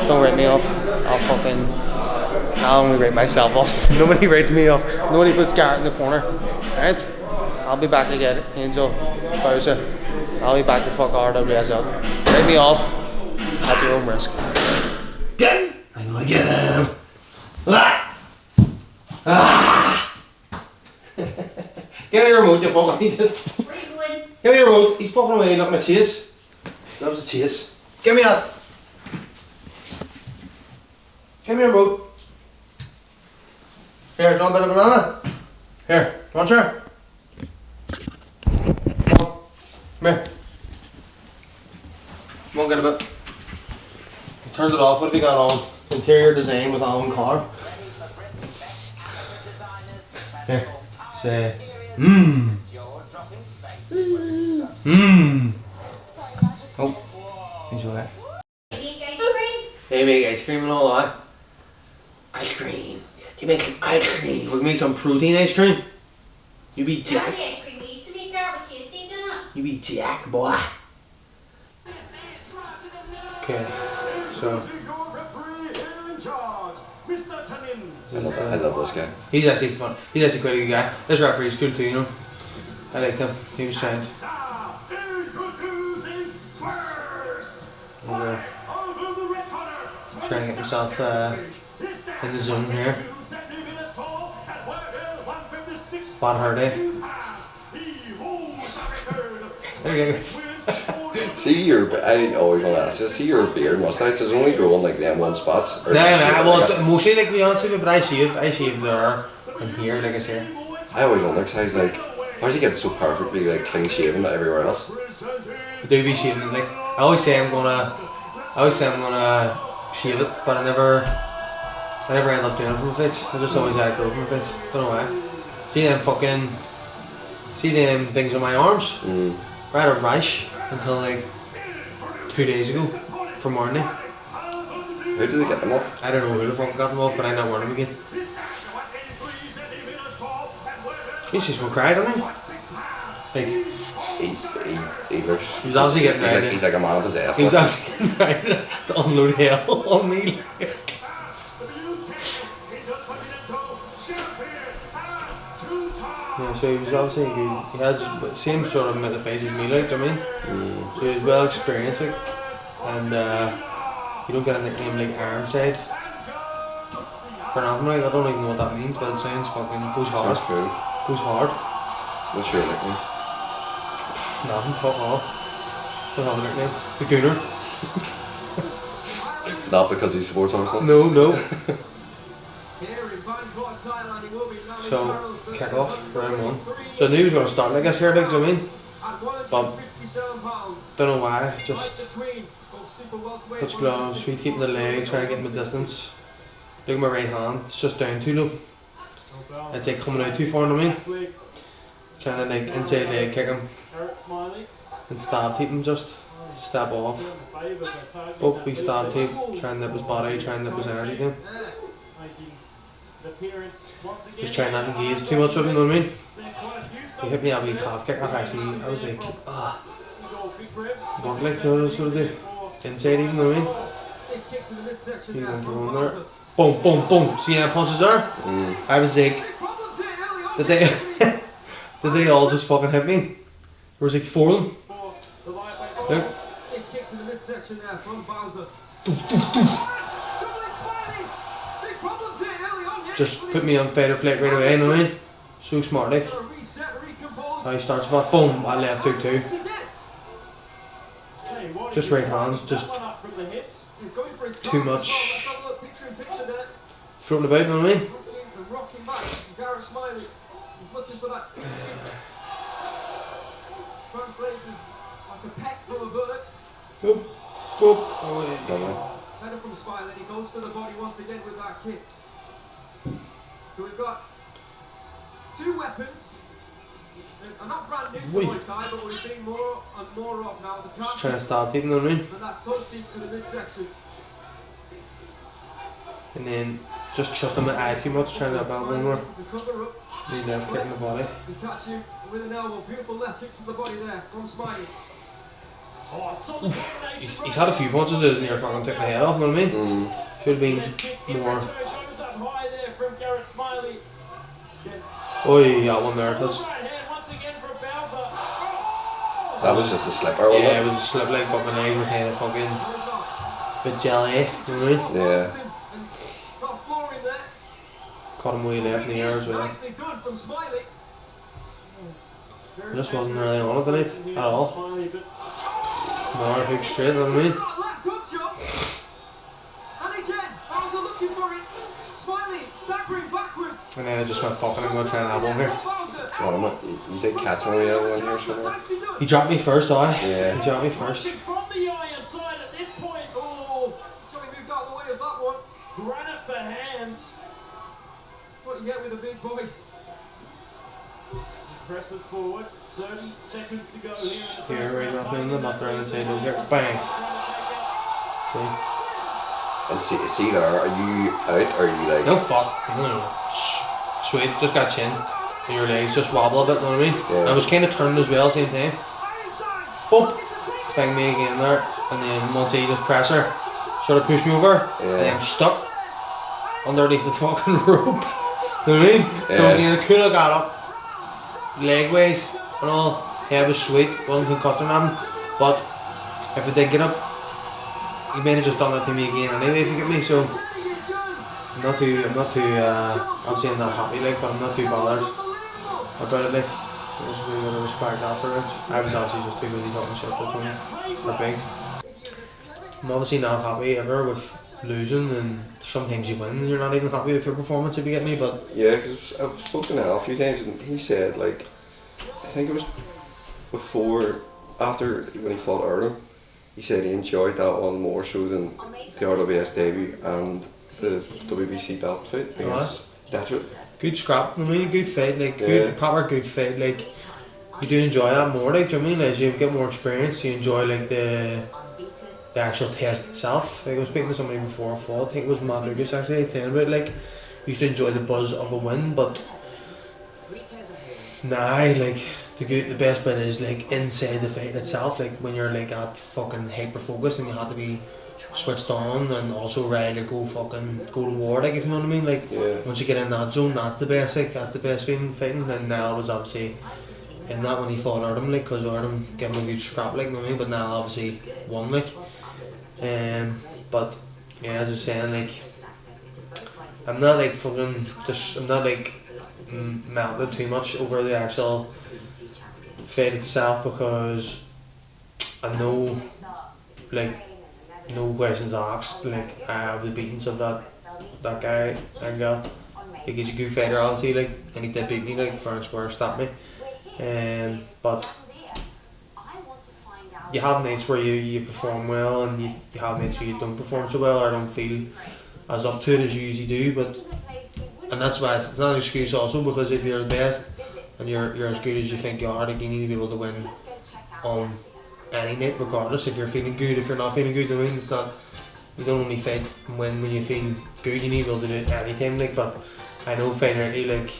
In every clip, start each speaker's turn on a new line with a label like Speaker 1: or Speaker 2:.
Speaker 1: Don't write me off. I'll only write myself off. Nobody writes me off. Nobody puts Garrett in the corner. Right? I'll be back again. Angel, Bowser. I'll be back to fuck RWS up. Write me off at your own risk.
Speaker 2: Get him! I'm gonna get him! Ah! Ah! Give me your remote, you fucking idiot.
Speaker 3: Where are you going?
Speaker 2: Give me your remote. He's fucking away looking at chase. Loves the chase. Give me that. Give me your remote. Here, do you want a bit of banana? Here, do you want your? Come on. Come here. Come on, get a bit. He turned it off. What have you got on? Interior design with Alan car. Here. Say, Oh, enjoy that.
Speaker 3: Make ice cream?
Speaker 2: They make ice cream and all that. Ice cream. They make some ice cream. We make some protein ice cream. You be jacked.
Speaker 3: Ice cream we used to make there with chia seeds in it.
Speaker 2: You be jacked, boy. Okay, so.
Speaker 4: I love this guy.
Speaker 2: He's actually fun. He's actually quite a good guy. This referee's cool too, you know. I liked him. He was sound. Trying to get himself in the zone here. Bad hair day. There you go.
Speaker 4: See your, I always want to ask you, see your beard mustache is only growing like them one spots? Or
Speaker 2: Well, mostly like to be honest with you, but I shave there and here, like I say.
Speaker 4: I always wonder, because I was like, how does he get it so perfectly like clean shaven everywhere else?
Speaker 2: I do be shaving, like, I always say I'm gonna shave it, but I never end up doing it for my face. I just always let it grow for my face. Don't know why. See them things on my arms? I had a rash until like 2 days ago from morning.
Speaker 4: How did they get them off?
Speaker 2: I don't know who the fuck got them off, but I'm not wearing them again. He's just gonna cry, doesn't he? Like,
Speaker 4: he looks.
Speaker 2: He's obviously getting ready.
Speaker 4: He's like a man possessed.
Speaker 2: He's obviously getting ready to unload hell on me. Yeah, so he was obviously he has the same sort of mental face as me, like, do you know what I mean? So he's well experienced, like, and you don't get a nickname like Ironside for nothing, like, I don't even know what that means, but it sounds fucking goes hard.
Speaker 4: Sounds cool.
Speaker 2: Goes hard.
Speaker 4: What's your nickname?
Speaker 2: Nothing, fuck all. Don't have a nickname. The Gooner.
Speaker 4: Not because he supports Arsenal?
Speaker 2: No. So, kick off, round one. So I knew he was going to start like this here, like, do you know what I mean? But, don't know why, just puts gloves, sweet keeping the leg, trying to get him the distance. Look at my right hand, it's just down too low. It's like coming out too far, you know what I mean? Trying to like inside leg kick him and stab tape him, just stab off. Oh, we stab tape, try and nip his body, try and nip his energy again. Just trying not to engage too much with him, you know what I mean? He hit me a wee calf kick, I was like, don't like to sort of do. Inside even, you know what I mean? He went for one there. Boom, boom, boom. See how punches there? I was like, did they all just fucking hit me? There was like 4 of them. Look. Just put me on fight or flight right away, you know what I mean? So smart, like. Now he starts off, boom, I left hook too. Just right hands, just too much floating about, you know what I mean? Garrett Smylie, he's looking for that translates as like a peck from a bird. Boop, boop, away. Header from Smylie, he goes to the body once again with that kick. So we've got 2 weapons. They're not brand new to Muay Thai, but we're seeing more and more of now. Just trying to start taking them in. And that toe seat to the midsection. And then just trust them at eye too much, trying to get back one more. Knee left kick in the body. He catch you with an elbow, beautiful left kick from the body there from Smylie. He's had a few punches that near fucking took my head off, you know what I mean? Should have been more. Oi, that one there.
Speaker 4: That was just a slipper, wasn't
Speaker 2: Yeah,
Speaker 4: it?
Speaker 2: it was a slip leg, but my legs were kind of fucking bit jelly, you know what I mean?
Speaker 4: Yeah.
Speaker 2: Caught him way left in the air as well. Just wasn't really on it tonight at all. No, hook straight, you know what I mean? And then I just went fucking, I'm going to try and elbow him here.
Speaker 4: Oh, man, you did catch one of the other one here somewhere.
Speaker 2: He dropped me first, aye.
Speaker 4: Yeah.
Speaker 2: He dropped me first.
Speaker 5: Granite for hands. What you get with the big boys? Presses forward. 30 seconds to go here.
Speaker 2: Here, right off him, not throwing inside over there. Bang.
Speaker 4: And see there, are you out or are you like...
Speaker 2: No fuck. No. Sweet, just got chin. And your legs just wobble a bit, you know what I mean?
Speaker 4: Yeah.
Speaker 2: I was kind of turning as well, same time. Boop. Bang me again there. And then once he just press her, sort of push me over.
Speaker 4: Yeah.
Speaker 2: And I'm stuck underneath the fucking rope. You know what I mean? So
Speaker 4: Yeah.
Speaker 2: again, I could have got up. Leg ways and all. Yeah, it was sweet. Wasn't concussed on him. But if I did get up, he may have just done that to me again anyway, if you get me. So I'm not too obviously I'm not happy like, but I'm not too bothered about it like. There's a wee bit of respect afterwards. I was obviously just too busy talking shit to Tony. Or big. I'm obviously not happy ever with losing, and sometimes you win and you're not even happy with your performance, if you get me, but...
Speaker 4: Yeah, because I've spoken to Al a few times and he said, like, I think it was after when he fought Erdo, he said he enjoyed that one more so than the RWS debut and the WBC belt fight against Detroit.
Speaker 2: Good scrap, I mean, good fight, like,
Speaker 4: Yeah.
Speaker 2: good, proper good fight, like, you do enjoy that more, like, do you know what I mean? As you get more experience, you enjoy, like, the actual test itself. Like, I was speaking to somebody before I fought, I think it was Matt Lucas actually, telling about, like, used to enjoy the buzz of a win, but nah, like, the best bit is, like, inside the fight itself, like, when you're, like, at fucking hyper-focused and you have to be switched on and also ready to go to war, like, if you know what I mean, like,
Speaker 4: Yeah.
Speaker 2: once you get in that zone, that's the best, like, that's the best feeling fighting, and Niall was obviously in that when he fought Erdem, like, because Erdem gave him a good scrap, like, you know what I mean, but Niall obviously won, like, but, yeah, as I was saying, like, I'm not, like, I'm not, like, melted too much over the actual fight itself, because I know, like, no questions asked, like, I have the beatings of that guy and girl. Like, he's a good fighter, obviously, like, and he did beat me, like, fair and square, stopped me. But you have nights where you perform well, and you have nights where you don't perform so well or don't feel as up to it as you usually do. And that's why it's not an excuse also, because if you're the best and you're as good as you think you are, like, you need to be able to win on any night regardless. If you're feeling good, if you're not feeling good, I mean, it's not, you don't only fight and win when you feel good, you need to be able to do it anytime, like. But I know finally, like,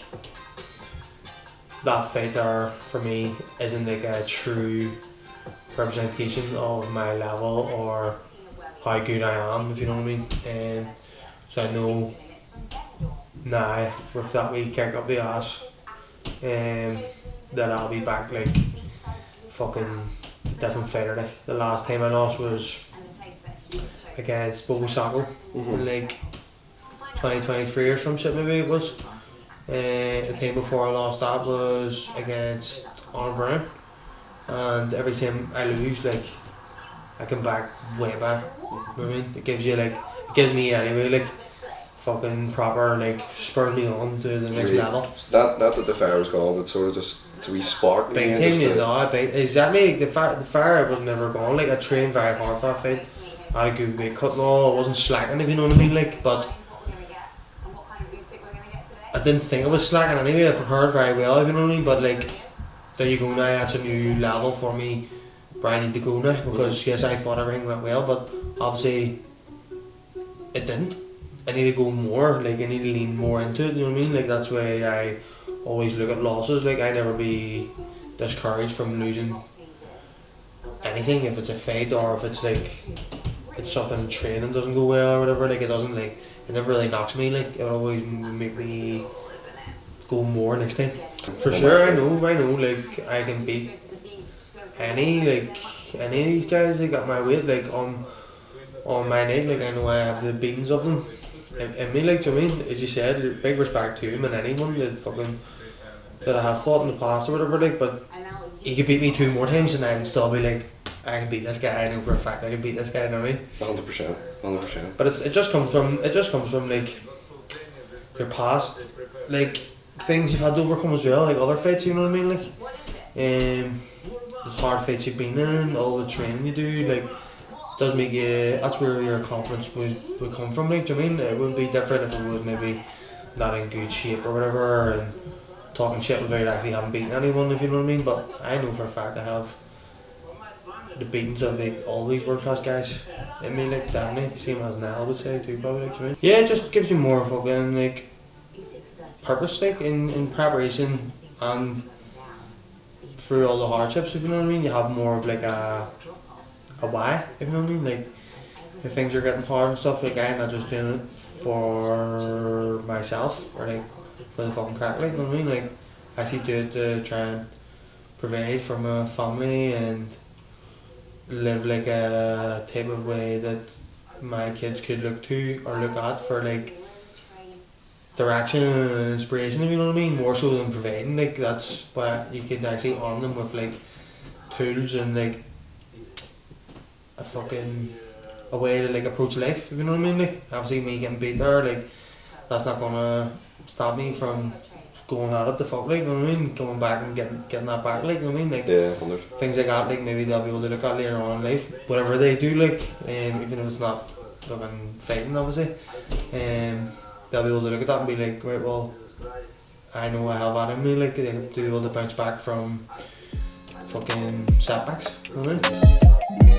Speaker 2: that fight there for me isn't like a true representation of my level or how good I am, if you know what I mean. So I know now with that wee kick up the ass, that I'll be back like fucking different fighter. Like, the last time I lost was against Bobo Sacco in like 2023 or some shit, maybe it was. The time before I lost that was against Arnold Brown, and every time I lose, like, I come back way better. You know what I mean? It gives me anyway, like, fucking proper, like, spurring me on to the next level.
Speaker 4: Not that the fire was gone, but sort of just it's a wee spark.
Speaker 2: Big time, you know, exactly. Like, the fire was never gone. Like, I trained very hard for that fight. I had a good weight cut and all. I wasn't slacking, if you know what I mean, like, but I didn't think I was slacking anyway. I prepared very well, if you know what I mean, but like, there you go now, that's a new level for me where I need to go now, because yes, I thought everything went well, but obviously it didn't. I need to go more, like, I need to lean more into it, you know what I mean? Like, that's why I always look at losses, like, I never be discouraged from losing anything, if it's a fight or if it's like it's something training doesn't go well or whatever, like it doesn't like it never really knocks me, like it always make me go more next time. For sure, I know, like I can beat any of these guys like at my weight, like on my night, like I know I have the beatings of them in me, like, do you know what I mean? As you said, big respect to him and anyone that I have fought in the past or whatever, like, but he could beat me 2 more times and I would still be like, I can beat this guy, I know for a fact I can beat this guy, you know what I mean?
Speaker 4: 100%.
Speaker 2: But it just comes from like your past, like things you've had to overcome as well, like other fights, you know what I mean? Like the hard fights you've been in, all the training you do, like does make you, that's where your confidence would come from, like, do you know what I mean? It would be different if it was maybe not in good shape or whatever and talking shit without actually having beaten anyone, if you know what I mean. But I know for a fact I have the beatings of like all these world class guys in me, like definitely, same as Nell I would say too, probably, like, do you know what I mean? Yeah, it just gives you more fucking like purpose, like in preparation and through all the hardships, if you know what I mean. You have more of like a why, if you know what I mean. Like if things are getting hard and stuff, like I'm not just doing it for myself or like for the fucking crack, like, you know what I mean. Like I actually do it to try and provide for my family and live like a type of way that my kids could look to or look at for like direction and inspiration, if you know what I mean, more so than providing. Like that's why you can actually arm them with like tools and like a way to like approach life, if you know what I mean. Like obviously me getting beat there, like that's not gonna stop me from going at it the fuck, like, you know what I mean, going back and getting that back, like, you know what I mean, like
Speaker 4: Yeah, 100.
Speaker 2: things like that, like maybe they'll be able to look at later on in life, whatever they do, like, even if it's not fucking fighting, obviously, they'll be able to look at that and be like, right, well, I know I have that in me, like, they'll be able to bounce back from fucking setbacks, you know what I mean?